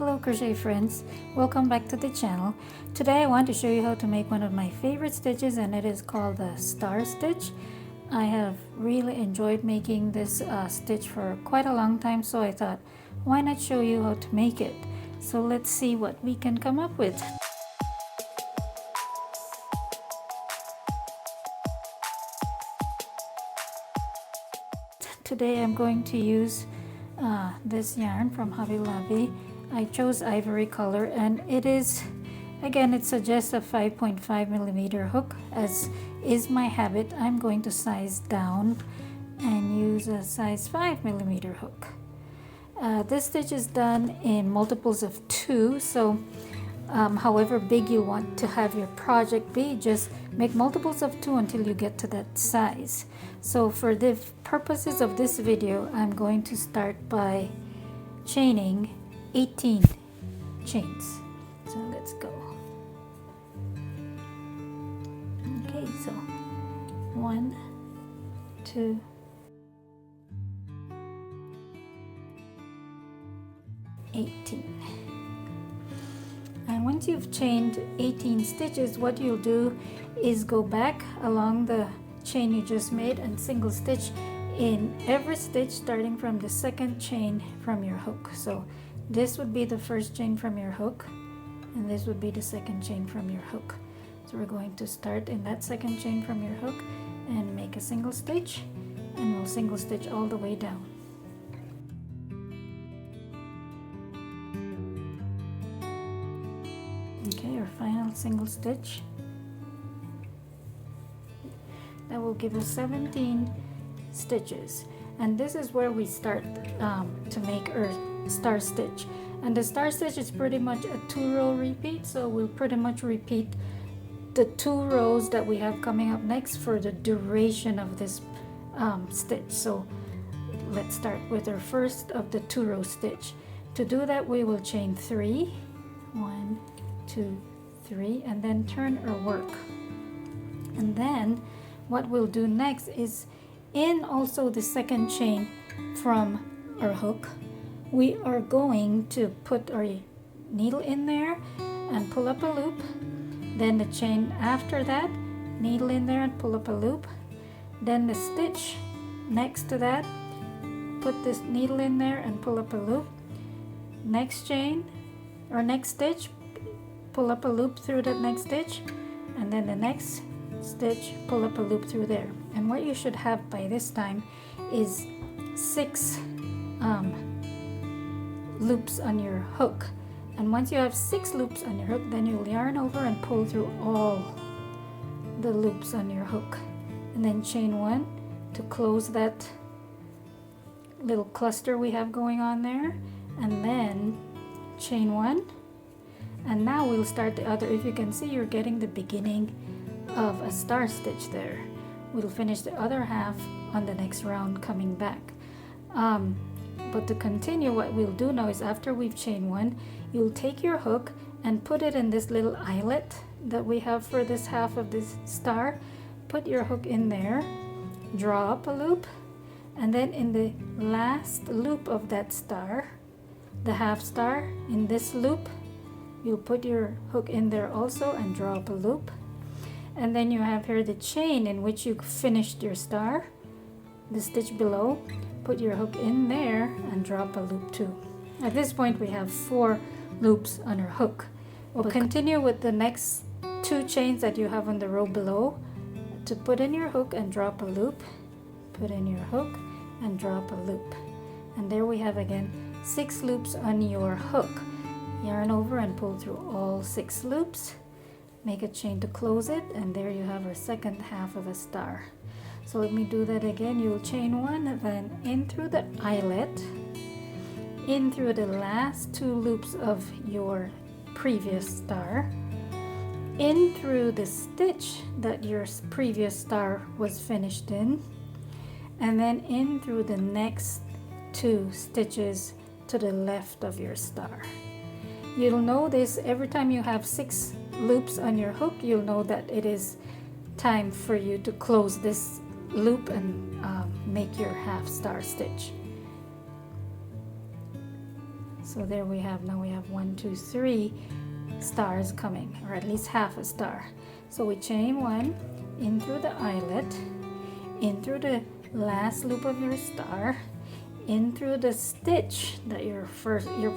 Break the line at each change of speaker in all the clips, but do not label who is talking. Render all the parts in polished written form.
Hello crochet friends, welcome back to the channel. Today I want to show you how to make one of my favorite stitches, and it is called the star stitch. I have really enjoyed making this stitch for quite a long time, so I thought why not show you how to make it. So let's see what we can come up with. Today I'm going to use this yarn from Hobby Lobby. I chose ivory color, and it is, again, it suggests a 5.5mm hook. As is my habit, I'm going to size down and use a size 5mm hook. This stitch is done in multiples of 2, so however big you want to have your project be, just make multiples of 2 until you get to that size. So for the purposes of this video, I'm going to start by chaining 18 chains. So let's go. Okay, so 1, 2, 18. And once you've chained 18 stitches, what you'll do is go back along the chain you just made and single stitch in every stitch starting from the second chain from your hook. So this would be the first chain from your hook, and this would be the second chain from your hook. So we're going to start in that second chain from your hook and make a single stitch, and we'll single stitch all the way down. Okay, our final single stitch. That will give us 17 stitches, and this is where we start to make our star stitch. And the star stitch is pretty much a 2-row repeat, so we'll pretty much repeat the 2 rows that we have coming up next for the duration of this stitch. So let's start with our first of the 2-row stitch. To do that, we will chain 3, 1, 2, 3, and then turn our work. And then what we'll do next is, in also the second chain from our hook, we are going to put our needle in there and pull up a loop. Then the chain after that, needle in there and pull up a loop. Then the stitch next to that, put this needle in there and pull up a loop. Next chain or next stitch, pull up a loop through that next stitch, and then the next stitch, pull up a loop through there. And what you should have by this time is 6 loops on your hook. And once you have 6 loops on your hook, then you'll yarn over and pull through all the loops on your hook, and then chain 1 to close that little cluster we have going on there, and then chain 1. And now we'll start the other. If you can see, you're getting the beginning of a star stitch there. We'll finish the other half on the next round coming back. But to continue, what we'll do now is, after we've chained 1, you'll take your hook and put it in this little eyelet that we have for this half of this star. Put your hook in there, draw up a loop, and then in the last loop of that star, the half star, in this loop, you'll put your hook in there also and draw up a loop. And then you have here the chain in which you finished your star, the stitch below. Put your hook in there and drop a loop too. At this point we have 4 loops on our hook. We'll continue with the next 2 chains that you have on the row below to put in your hook and drop a loop, put in your hook and drop a loop. And there we have again 6 loops on your hook. Yarn over and pull through all 6 loops, make a chain to close it, and there you have our second half of a star. So let me do that again. You'll chain 1, then in through the eyelet, in through the last 2 loops of your previous star, in through the stitch that your previous star was finished in, and then in through the next 2 stitches to the left of your star. You'll know this every time you have 6 loops on your hook. You'll know that it is time for you to close this loop and make your half star stitch. So there we have, now we have 1, 2, 3 stars coming, or at least half a star. So we chain 1 in through the eyelet, in through the last loop of your star, in through the stitch that your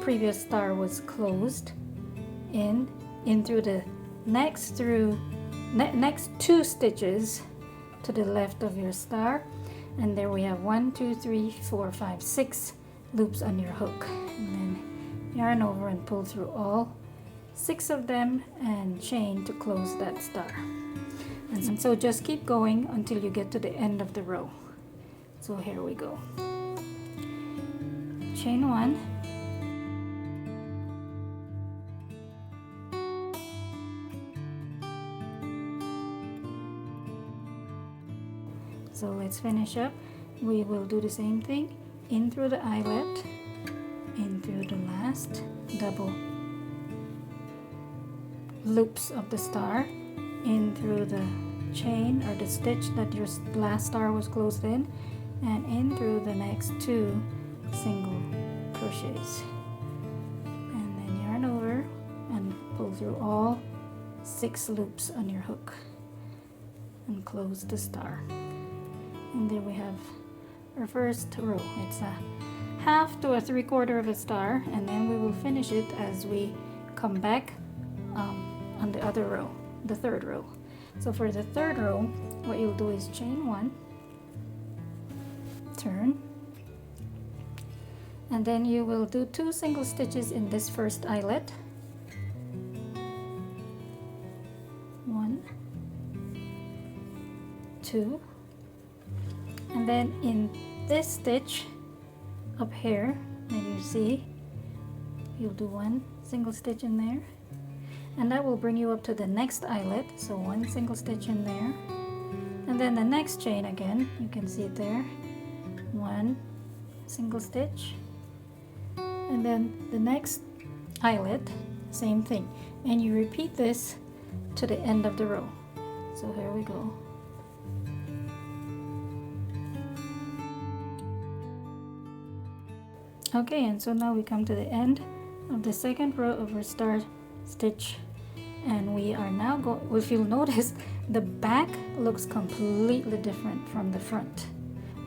previous star was closed, in through the next 2 stitches to the left of your star, and there we have 1, 2, 3, 4, 5, 6 loops on your hook, and then yarn over and pull through all 6 of them and chain to close that star. And so just keep going until you get to the end of the row. So here we go. Chain 1, so let's finish up. We will do the same thing, in through the eyelet, in through the last double loops of the star, in through the chain or the stitch that your last star was closed in, and in through the next 2 single crochets, and then yarn over and pull through all 6 loops on your hook and close the star. And there we have our first row. It's a half to a 3/4 of a star, and then we will finish it as we come back on the other row, the third row. So for the third row, what you'll do is chain 1, turn, and then you will do 2 single stitches in this first eyelet, 1, 2, and then in this stitch up here that you see, you'll do 1 single stitch in there, and that will bring you up to the next eyelet. So 1 single stitch in there, and then the next chain again, you can see it there, 1 single stitch, and then the next eyelet, same thing, and you repeat this to the end of the row. So here we go. Okay, and so now we come to the end of the second row of our star stitch, and we are now going, if you'll notice, the back looks completely different from the front,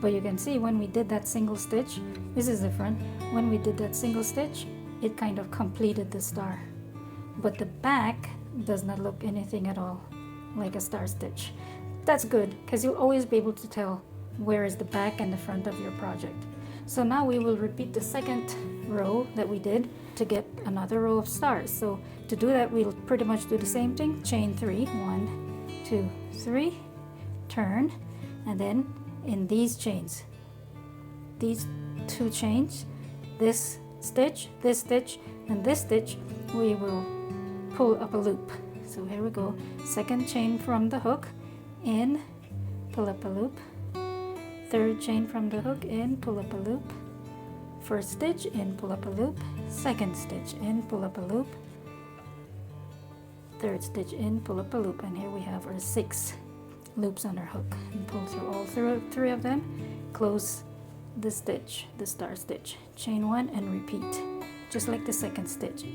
but you can see when we did that single stitch, this is the front, when we did that single stitch, it kind of completed the star, but the back does not look anything at all like a star stitch. That's good, because you'll always be able to tell where is the back and the front of your project. So now we will repeat the second row that we did to get another row of stars. So to do that, we'll pretty much do the same thing, chain 3, 1, 2, 3, turn, and then in these chains, these 2 chains, this stitch, and this stitch, we will pull up a loop. So here we go, second chain from the hook, in, pull up a loop, third chain from the hook, in, pull up a loop, first stitch, in, pull up a loop, second stitch, in, pull up a loop, third stitch, in, pull up a loop, and here we have our 6 loops on our hook, and pull through all 3 of them, close the stitch, the star stitch, chain 1 and repeat, just like the second stitch.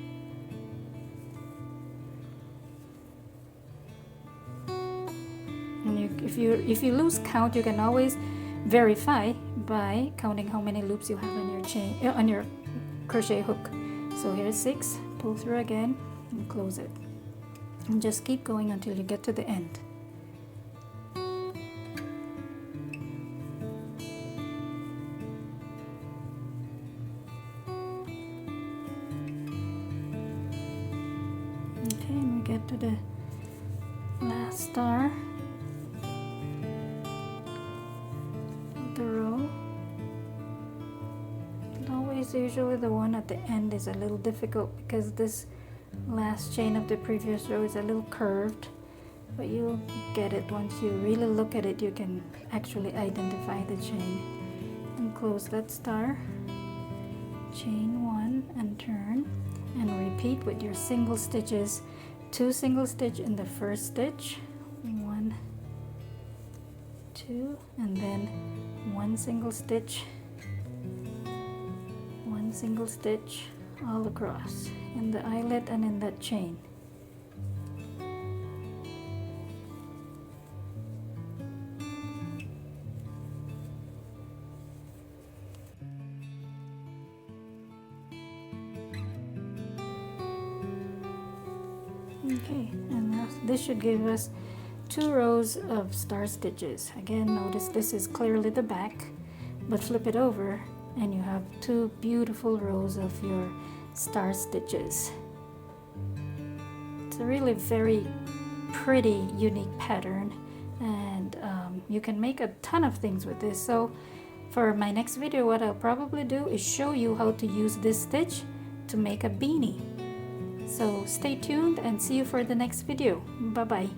And if you lose count, you can always verify by counting how many loops you have on your chain, on your crochet hook. So here's 6, pull through again and close it, and just keep going until you get to the end. Okay, and we get to the last star the row. Usually the one at the end is a little difficult because this last chain of the previous row is a little curved, but you'll get it once you really look at it. You can actually identify the chain and close that star, chain 1 and turn, and repeat with your single stitches, 2 single stitch in the first stitch, 1, 2, and then 1 single stitch, 1 single stitch all across in the eyelet and in that chain. Okay, and this should give us 2 rows of star stitches. Again, notice this is clearly the back, but flip it over and you have 2 beautiful rows of your star stitches. It's a really very pretty, unique pattern, and you can make a ton of things with this. So for my next video, what I'll probably do is show you how to use this stitch to make a beanie. So stay tuned and see you for the next video. Bye bye.